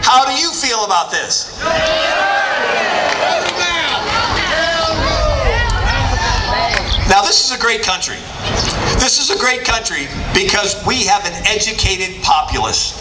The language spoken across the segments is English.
How do you feel about this? Now, this is a great country. This is a great country because we have an educated populace.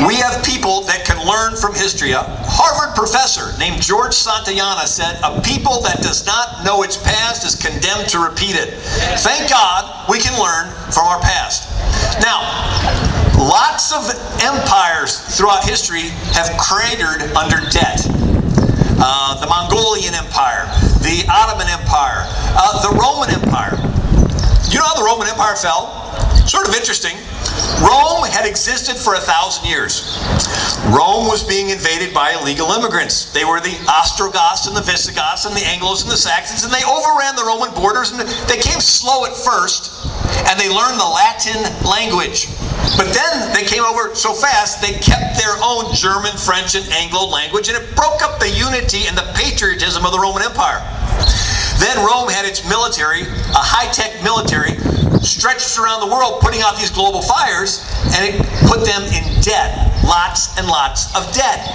We have people that can learn from history. A Harvard professor named George Santayana said, "A people that does not know its past is condemned to repeat it." Thank God we can learn from our past. Now, lots of empires throughout history have cratered under debt. The Mongolian Empire, the Ottoman Empire, the Roman Empire. You know how the Roman Empire fell? Sort of interesting. Rome had existed for 1,000 years. Rome was being invaded by illegal immigrants. They were the Ostrogoths and the Visigoths and the Anglos and the Saxons, and they overran the Roman borders, and they came slow at first, and they learned the Latin language. But then they came over so fast, they kept their own German, French, and Anglo language, and it broke up the unity and the patriotism of the Roman Empire. Then Rome had its military, a high-tech military, stretched around the world putting out these global fires, and it put them in debt. Lots and lots of debt.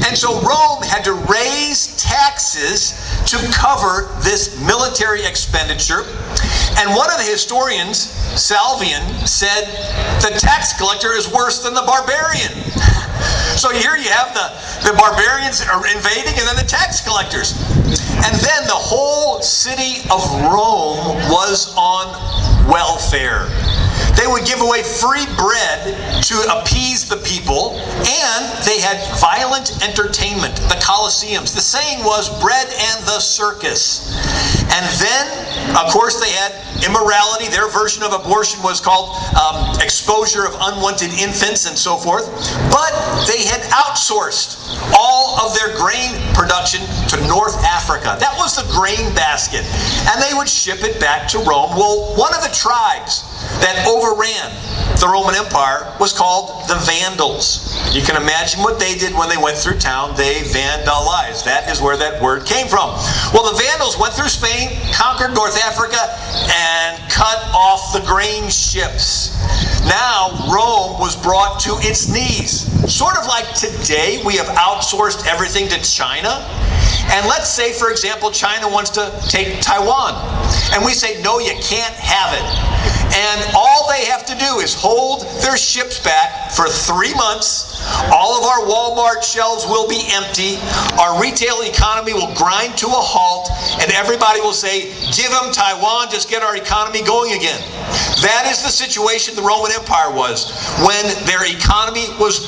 And so Rome had to raise taxes to cover this military expenditure. And one of the historians, Salvian, said the tax collector is worse than the barbarian. So here you have the barbarians are invading and then the tax collectors. And then the whole city of Rome was on welfare. They would give away free bread to appease the people, and they had violent entertainment, the Colosseums. The saying was bread and the circus. And then, of course, they had immorality. Their version of abortion was called exposure of unwanted infants and so forth. But they had outsourced all of their grain production to North Africa. That was the grain basket. And they would ship it back to Rome. Well, one of the tribes that overran the Roman Empire was called the Vandals. You can imagine what they did when they went through town. They vandalized. That is where that word came from. Well, the Vandals went through Spain, conquered North Africa, and cut off the grain ships. Now, Rome was brought to its knees. Sort of like today, we have outsourced everything to China. And let's say, for example, China wants to take Taiwan. And we say, no, you can't have it. And all they have to do is hold their ships back for 3 months. All of our Walmart shelves will be empty. Our retail economy will grind to a halt. And everybody will say, give them Taiwan, just get our economy going again. That is the situation the Roman Empire was when their economy was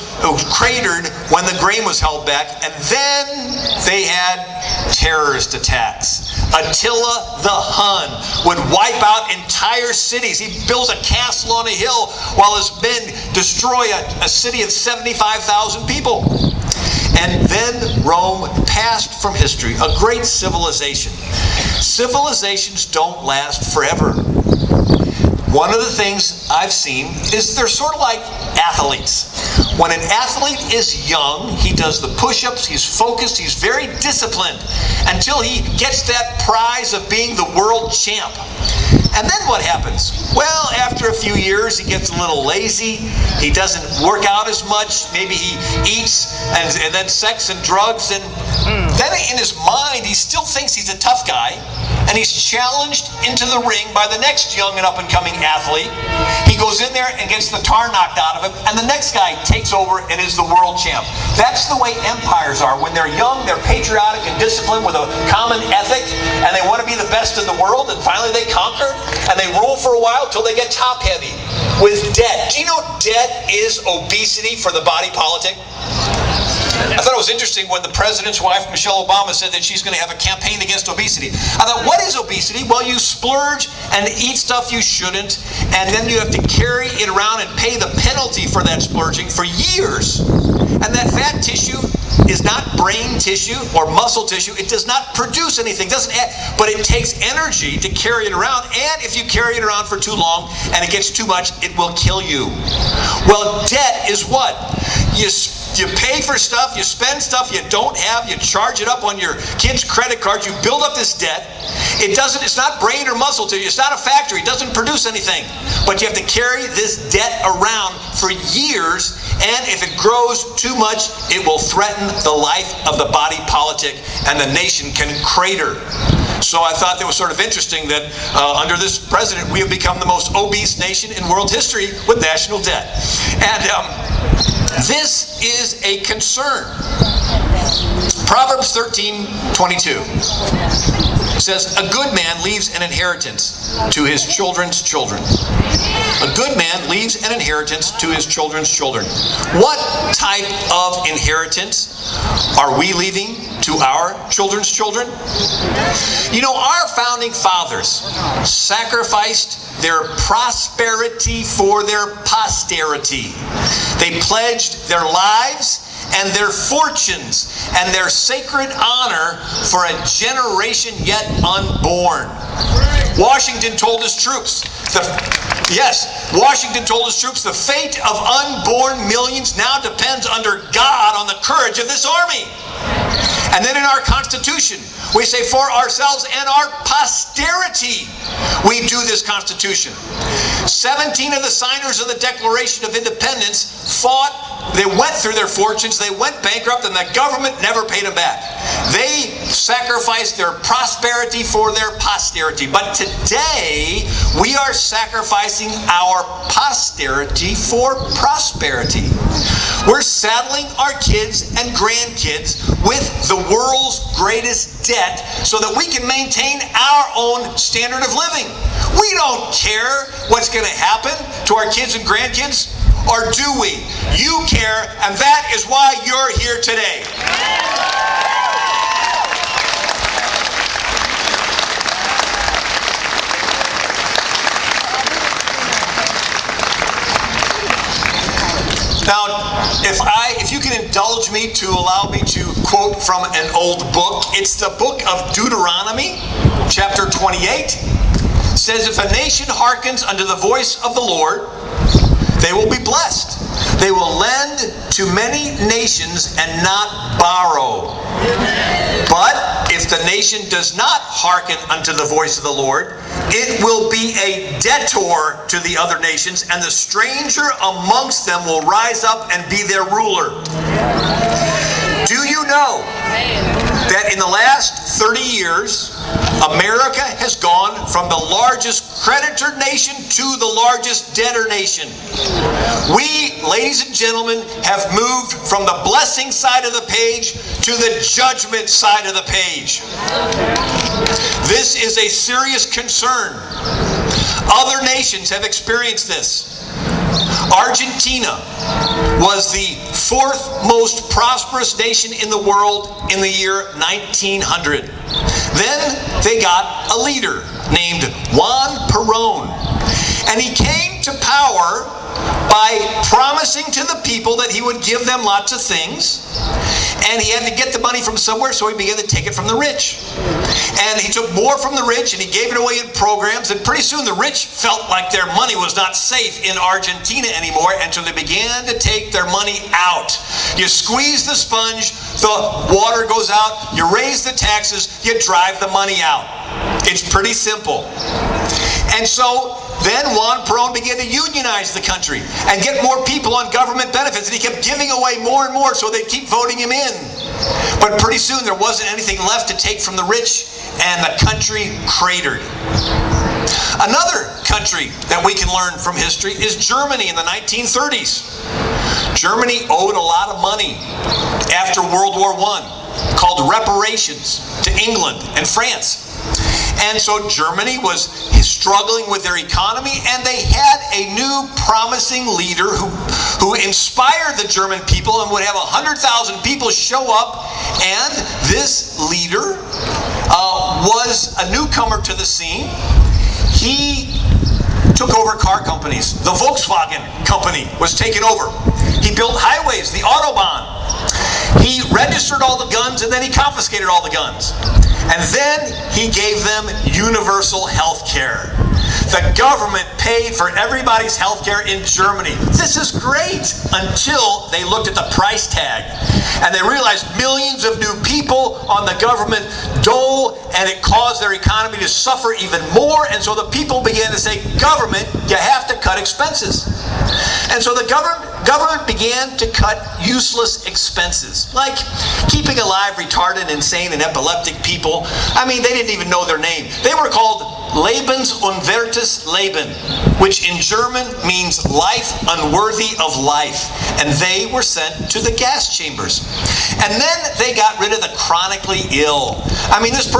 cratered, when the grain was held back. And then they had terrorist attacks. Attila the Hun would wipe out entire cities. He builds a castle on a hill while his men destroy a city of 75,000 people. And then Rome passed from history, a great civilization. Civilizations don't last forever. One of the things I've seen is they're sort of like athletes. When an athlete is young, he does the push-ups, he's focused, he's very disciplined until he gets that prize of being the world champ. And then what happens? Well, after a few years, he gets a little lazy. He doesn't work out as much. Maybe he eats and then sex and drugs. And then in his mind, he still thinks he's a tough guy. And he's challenged into the ring by the next young and up-and-coming athlete. He goes in there and gets the tar knocked out of him. And the next guy takes over and is the world champ. That's the way empires are. When they're young, they're patriotic and disciplined with a common ethic. And they want to be the best in the world. And finally they conquer. And they rule for a while till they get top-heavy with debt. Do you know debt is obesity for the body politic? I thought it was interesting when the president's wife, Michelle Obama, said that she's going to have a campaign against obesity. I thought, what is obesity? Well, you splurge and eat stuff you shouldn't, and then you have to carry it around and pay the penalty for that splurging for years. And that fat tissue is not brain tissue or muscle tissue. It does not produce anything, doesn't add, but it takes energy to carry it around, and if you carry it around for too long and it gets too much, it will kill you. Well, debt is what? You You pay for stuff, you spend stuff you don't have, you charge it up on your kids' credit cards, you build up this debt. It's not brain or muscle to you. It's not a factory. It doesn't produce anything. But you have to carry this debt around for years, and if it grows too much, it will threaten the life of the body politic, and the nation can crater. So I thought that was sort of interesting that under this president, we have become the most obese nation in world history with national debt. And this is a concern. Proverbs 13:22 says, a good man leaves an inheritance to his children's children. A good man leaves an inheritance to his children's children. What type of inheritance are we leaving to our children's children? You know, our founding fathers sacrificed their prosperity for their posterity. They pledged their lives and their fortunes and their sacred honor for a generation yet unborn. Washington told his troops, Washington told his troops, the fate of unborn millions now depends under God on the courage of this army. And then in our Constitution, we say for ourselves and our posterity, we do this Constitution. 17 of the signers of the Declaration of Independence they went through their fortunes, they went bankrupt, and the government never paid them back. They sacrificed their prosperity for their posterity. But today, we are sacrificing our posterity for prosperity. We're saddling our kids and grandkids with the world's greatest debt so that we can maintain our own standard of living. We don't care what's going to happen to our kids and grandkids. Or do we? You care, and that is why you're here today. Now, if you can indulge me to allow me to quote from an old book, it's the book of Deuteronomy, chapter 28. It says, if a nation hearkens unto the voice of the Lord, they will be blessed. They will lend to many nations and not borrow. But if the nation does not hearken unto the voice of the Lord, it will be a debtor to the other nations, and the stranger amongst them will rise up and be their ruler. Do you know that in the last 30 years, America has gone from the largest creditor nation to the largest debtor nation? We, ladies and gentlemen, have moved from the blessing side of the page to the judgment side of the page. This is a serious concern. Other nations have experienced this. Argentina was the fourth most prosperous nation in the world in the year 1900. Then they got a leader named Juan Perón. And he came to power by promising to the people that he would give them lots of things. And he had to get the money from somewhere, so he began to take it from the rich. And he took more from the rich, and he gave it away in programs. And pretty soon the rich felt like their money was not safe in Argentina anymore, and so they began to take their money out. You squeeze the sponge, the water goes out, you raise the taxes, you drive the money out. It's pretty simple. And so then Juan Perón began to unionize the country and get more people on government benefits, and he kept giving away more and more so they'd keep voting him in. But pretty soon there wasn't anything left to take from the rich, and the country cratered. Another country that we can learn from history is Germany in the 1930s. Germany owed a lot of money after World War I, called reparations, to England and France. And so Germany was struggling with their economy, and they had a new promising leader who inspired the German people and would have 100,000 people show up. And this leader was a newcomer to the scene. He took over car companies. The Volkswagen company was taken over. He built highways, the Autobahn. He registered all the guns, and then he confiscated all the guns. And then he gave them universal health care. The government paid for everybody's health care in Germany. This is great, until they looked at the price tag and they realized millions of new people on the government dole, and it caused their economy to suffer even more. And so the people began to say, government, you have to cut expenses. And so the government began to cut useless expenses, like keeping alive retarded, insane, and epileptic people. I mean, they didn't even know their name. They were called Lebensunwertes Leben, which in German means life unworthy of life. And they were sent to the gas chambers. And then they got rid of the chronically ill. I mean, this person